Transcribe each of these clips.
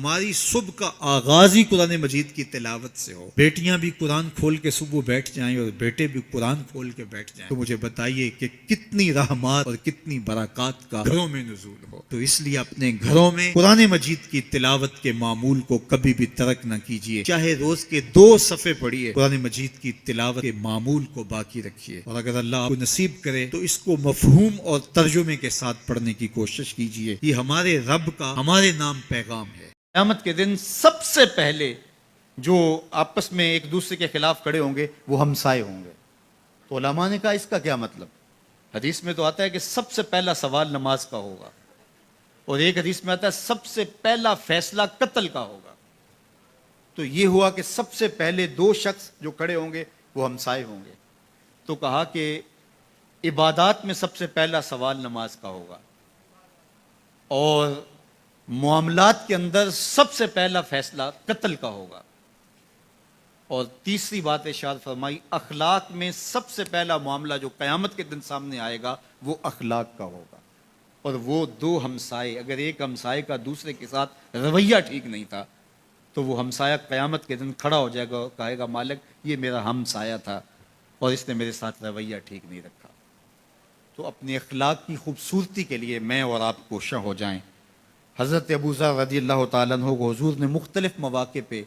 ہماری صبح کا آغاز ہی قرآن مجید کی تلاوت سے ہو، بیٹیاں بھی قرآن کھول کے صبح بیٹھ جائیں اور بیٹے بھی قرآن کھول کے بیٹھ جائیں، تو مجھے بتائیے کہ کتنی رحمات اور کتنی برکات کا گھروں میں نزول ہو۔ تو اس لیے اپنے گھروں میں قرآن مجید کی تلاوت کے معمول کو کبھی بھی ترک نہ کیجیے، چاہے روز کے 2 صفحے پڑھیے، قرآن مجید کی تلاوت کے معمول کو باقی رکھیے، اور اگر اللہ آپ کو نصیب کرے تو اس کو مفہوم اور ترجمے کے ساتھ پڑھنے کی کوشش کیجیے۔ یہ ہمارے رب کا ہمارے نام پیغام ہے۔ قیامت کے دن سب سے پہلے جو آپس میں ایک دوسرے کے خلاف کھڑے ہوں گے وہ ہمسائے ہوں گے۔ تو علماء نے کہا اس کا کیا مطلب؟ حدیث میں تو آتا ہے کہ سب سے پہلا سوال نماز کا ہوگا، اور ایک حدیث میں آتا ہے سب سے پہلا فیصلہ قتل کا ہوگا۔ تو یہ ہوا کہ سب سے پہلے 2 شخص جو کھڑے ہوں گے وہ ہمسائے ہوں گے۔ تو کہا کہ عبادات میں سب سے پہلا سوال نماز کا ہوگا، اور معاملات کے اندر سب سے پہلا فیصلہ قتل کا ہوگا، اور تیسری بات ارشاد فرمائی اخلاق میں سب سے پہلا معاملہ جو قیامت کے دن سامنے آئے گا وہ اخلاق کا ہوگا۔ اور وہ 2 ہمسائے، اگر ایک ہمسائے کا دوسرے کے ساتھ رویہ ٹھیک نہیں تھا تو وہ ہمسایہ قیامت کے دن کھڑا ہو جائے گا اور کہے گا مالک یہ میرا ہمسایہ تھا اور اس نے میرے ساتھ رویہ ٹھیک نہیں رکھا۔ تو اپنے اخلاق کی خوبصورتی کے لیے میں اور آپ کوشاں ہو جائیں۔ حضرت ابو ذر رضی اللہ تعالیٰ عنہ کو حضور نے مختلف مواقع پہ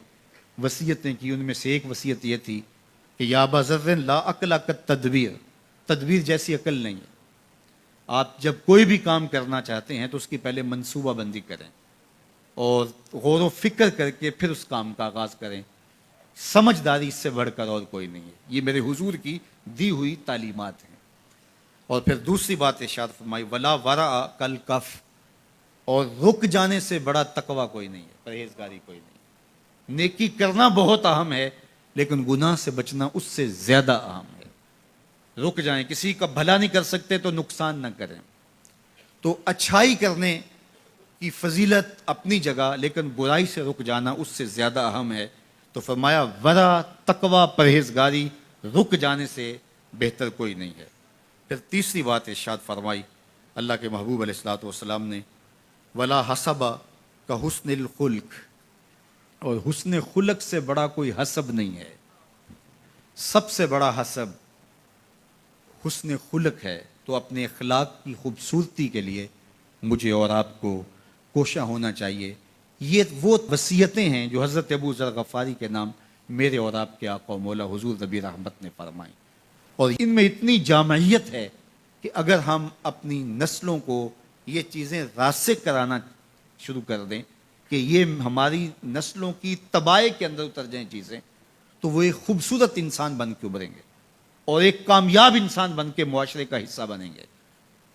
وصیتیں کی، ان میں سے ایک وصیت یہ تھی کہ یا ابا ذر لا عقل کالتدبیر، تدبیر جیسی عقل نہیں ہے۔ آپ جب کوئی بھی کام کرنا چاہتے ہیں تو اس کی پہلے منصوبہ بندی کریں اور غور و فکر کر کے پھر اس کام کا آغاز کریں۔ سمجھداری اس سے بڑھ کر اور کوئی نہیں ہے۔ یہ میرے حضور کی دی ہوئی تعلیمات ہیں۔ اور پھر دوسری بات ارشاد فرمائی ولا ورع کالکف، اور رک جانے سے بڑا تقوی کوئی نہیں ہے، پرہیزگاری کوئی نہیں ہے۔ نیکی کرنا بہت اہم ہے لیکن گناہ سے بچنا اس سے زیادہ اہم ہے۔ رک جائیں، کسی کا بھلا نہیں کر سکتے تو نقصان نہ کریں۔ تو اچھائی کرنے کی فضیلت اپنی جگہ، لیکن برائی سے رک جانا اس سے زیادہ اہم ہے۔ تو فرمایا ورع، تقوی، پرہیزگاری، رک جانے سے بہتر کوئی نہیں ہے۔ پھر تیسری بات ارشاد فرمائی اللہ کے محبوب علیہ الصلوۃ والسلام نے ولا حسب کا حسن الخلق، اور حسن خلق سے بڑا کوئی حسب نہیں ہے۔ سب سے بڑا حسب حسن خلق ہے۔ تو اپنے اخلاق کی خوبصورتی کے لیے مجھے اور آپ کو کوشاں ہونا چاہیے۔ یہ وہ وصیتیں ہیں جو حضرت ابو ذر غفاری کے نام میرے اور آپ کے آقا و مولا حضور نبی رحمت نے فرمائی، اور ان میں اتنی جامعیت ہے کہ اگر ہم اپنی نسلوں کو یہ چیزیں راسخ کرانا شروع کر دیں کہ یہ ہماری نسلوں کی طبائع کے اندر اتر جائیں چیزیں، تو وہ ایک خوبصورت انسان بن کے ابھریں گے اور ایک کامیاب انسان بن کے معاشرے کا حصہ بنیں گے،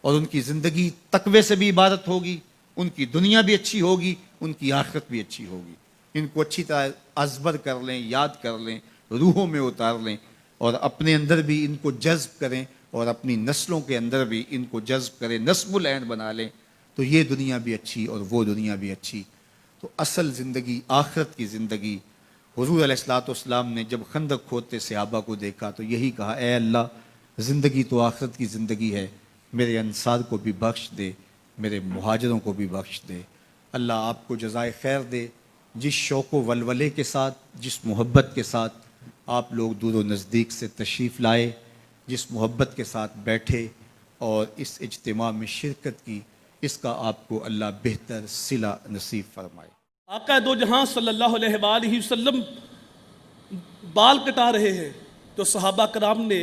اور ان کی زندگی تقوی سے بھی عبادت ہوگی، ان کی دنیا بھی اچھی ہوگی، ان کی آخرت بھی اچھی ہوگی۔ ان کو اچھی طرح ازبر کر لیں، یاد کر لیں، روحوں میں اتار لیں، اور اپنے اندر بھی ان کو جذب کریں اور اپنی نسلوں کے اندر بھی ان کو جذب کریں، نصب العین بنا لیں، تو یہ دنیا بھی اچھی اور وہ دنیا بھی اچھی۔ تو اصل زندگی آخرت کی زندگی، حضور علیہ الصلوۃ والسلام نے جب خندق کھودتے صحابہ کو دیکھا تو یہی کہا اے اللہ زندگی تو آخرت کی زندگی ہے، میرے انصار کو بھی بخش دے، میرے مہاجروں کو بھی بخش دے۔ اللہ آپ کو جزائے خیر دے، جس شوق و ولولے کے ساتھ، جس محبت کے ساتھ آپ لوگ دور و نزدیک سے تشریف لائے، جس محبت کے ساتھ بیٹھے اور اس اجتماع میں شرکت کی، اس کا آپ کو اللہ بہتر صلہ نصیب فرمائے۔ آقا دو جہاں صلی اللہ علیہ وآلہ وسلم بال کٹا رہے ہیں تو صحابہ کرام نے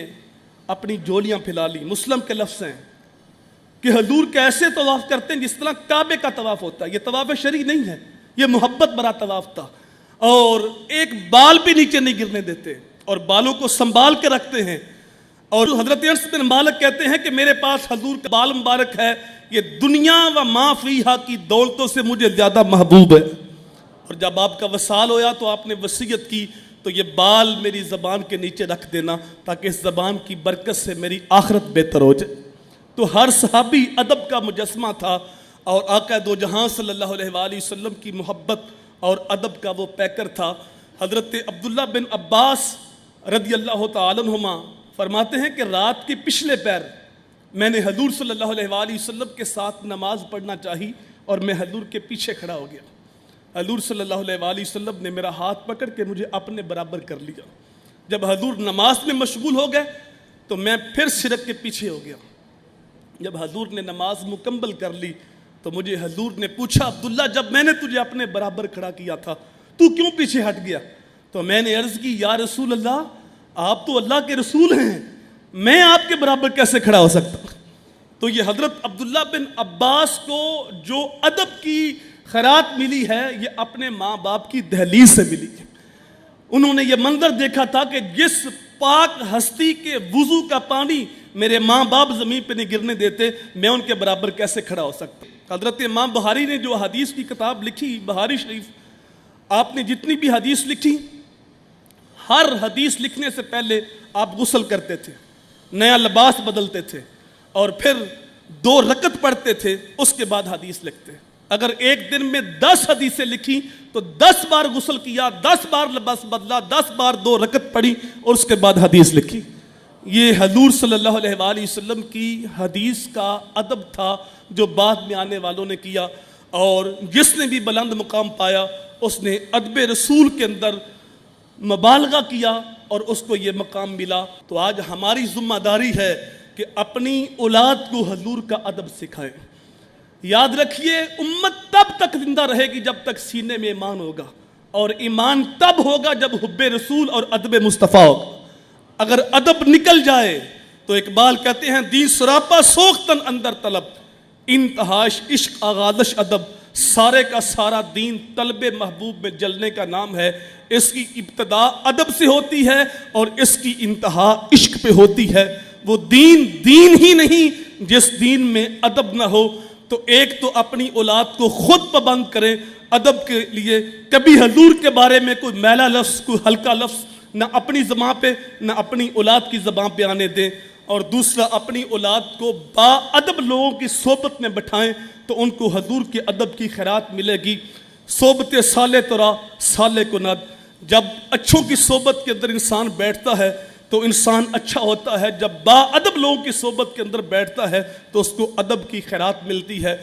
اپنی جولیاں پھیلا لی۔ مسلم کے لفظ ہیں کہ حضور کیسے طواف کرتے ہیں جس طرح کعبے کا طواف ہوتا ہے۔ یہ طواف شرعی نہیں ہے، یہ محبت بھرا طواف تھا، اور ایک بال بھی نیچے نہیں گرنے دیتے اور بالوں کو سنبھال کے رکھتے ہیں۔ اور حضرت انس بن مالک کہتے ہیں کہ میرے پاس حضور کا بال مبارک ہے، یہ دنیا و ما فیہا کی دولتوں سے مجھے زیادہ محبوب ہے۔ اور جب آپ کا وصال ہویا تو آپ نے وصیت کی تو یہ بال میری زبان کے نیچے رکھ دینا تاکہ اس زبان کی برکت سے میری آخرت بہتر ہو جائے۔ تو ہر صحابی ادب کا مجسمہ تھا، اور آقا دو جہاں صلی اللہ علیہ وآلہ وسلم کی محبت اور ادب کا وہ پیکر تھا۔ حضرت عبداللہ بن عباس رضی اللہ تعالیٰ عنہما فرماتے ہیں کہ رات کے پچھلے پہر میں نے حضور صلی اللہ علیہ وآلہ وسلم کے ساتھ نماز پڑھنا چاہی اور میں حضور کے پیچھے کھڑا ہو گیا۔ حضور صلی اللہ علیہ وآلہ وسلم نے میرا ہاتھ پکڑ کے مجھے اپنے برابر کر لیا. جب حضور نماز میں مشغول ہو گئے تو میں پھر سرک کے پیچھے ہو گیا. جب حضور نے نماز مکمل کر لی تو مجھے حضور نے پوچھا عبداللہ جب میں نے تجھے اپنے برابر کھڑا کیا تھا تو کیوں پیچھے ہٹ گیا؟ تو میں نے عرض کی یا رسول اللہ آپ تو اللہ کے رسول ہیں, میں آپ کے برابر کیسے کھڑا ہو سکتا؟ تو یہ حضرت عبداللہ بن عباس کو جو ادب کی خیرات ملی ہے یہ اپنے ماں باپ کی دہلیز سے ملی ہے. انہوں نے یہ منظر دیکھا تھا کہ جس پاک ہستی کے وضو کا پانی میرے ماں باپ زمین پہ نہیں گرنے دیتے, میں ان کے برابر کیسے کھڑا ہو سکتا. حضرت امام بخاری نے جو حدیث کی کتاب لکھی بخاری شریف, آپ نے جتنی بھی حدیث لکھی ہر حدیث لکھنے سے پہلے آپ غسل کرتے تھے, نیا لباس بدلتے تھے اور پھر 2 رکعت پڑھتے تھے, اس کے بعد حدیث لکھتے. اگر ایک دن میں 10 حدیثیں لکھی تو 10 بار غسل کیا, 10 بار لباس بدلا, 10 بار 2 رکعت پڑھی اور اس کے بعد حدیث لکھی. یہ حضور صلی اللہ علیہ وآلہ وسلم کی حدیث کا ادب تھا جو بعد میں آنے والوں نے کیا, اور جس نے بھی بلند مقام پایا اس نے ادب رسول کے اندر مبالغہ کیا اور اس کو یہ مقام ملا. تو آج ہماری ذمہ داری ہے کہ اپنی اولاد کو حضور کا ادب سکھائیں. یاد رکھیے امت تب تک زندہ رہے گی جب تک سینے میں ایمان ہوگا, اور ایمان تب ہوگا جب حب رسول اور ادب مصطفیٰ ہوگا. اگر ادب نکل جائے تو اقبال کہتے ہیں دین سراپا سوختن اندر طلب, انتہاش عشق آغازش ادب, سارے کا سارا دین طلب محبوب میں جلنے کا نام ہے. اس کی ابتدا ادب سے ہوتی ہے اور اس کی انتہا عشق پہ ہوتی ہے. وہ دین ہی نہیں جس دین میں ادب نہ ہو. تو ایک تو اپنی اولاد کو خود پابند کریں ادب کے لیے, کبھی حضور کے بارے میں کوئی میلا لفظ کوئی ہلکا لفظ نہ اپنی زبان پہ نہ اپنی اولاد کی زبان پہ آنے دیں. اور دوسرا اپنی اولاد کو با ادب لوگوں کی صحبت میں بٹھائیں تو ان کو حضور کے ادب کی خیرات ملے گی. صحبت صالح ترا صالح کو ند, جب اچھوں کی صحبت کے اندر انسان بیٹھتا ہے تو انسان اچھا ہوتا ہے, جب با ادب لوگوں کی صحبت کے اندر بیٹھتا ہے تو اس کو ادب کی خیرات ملتی ہے.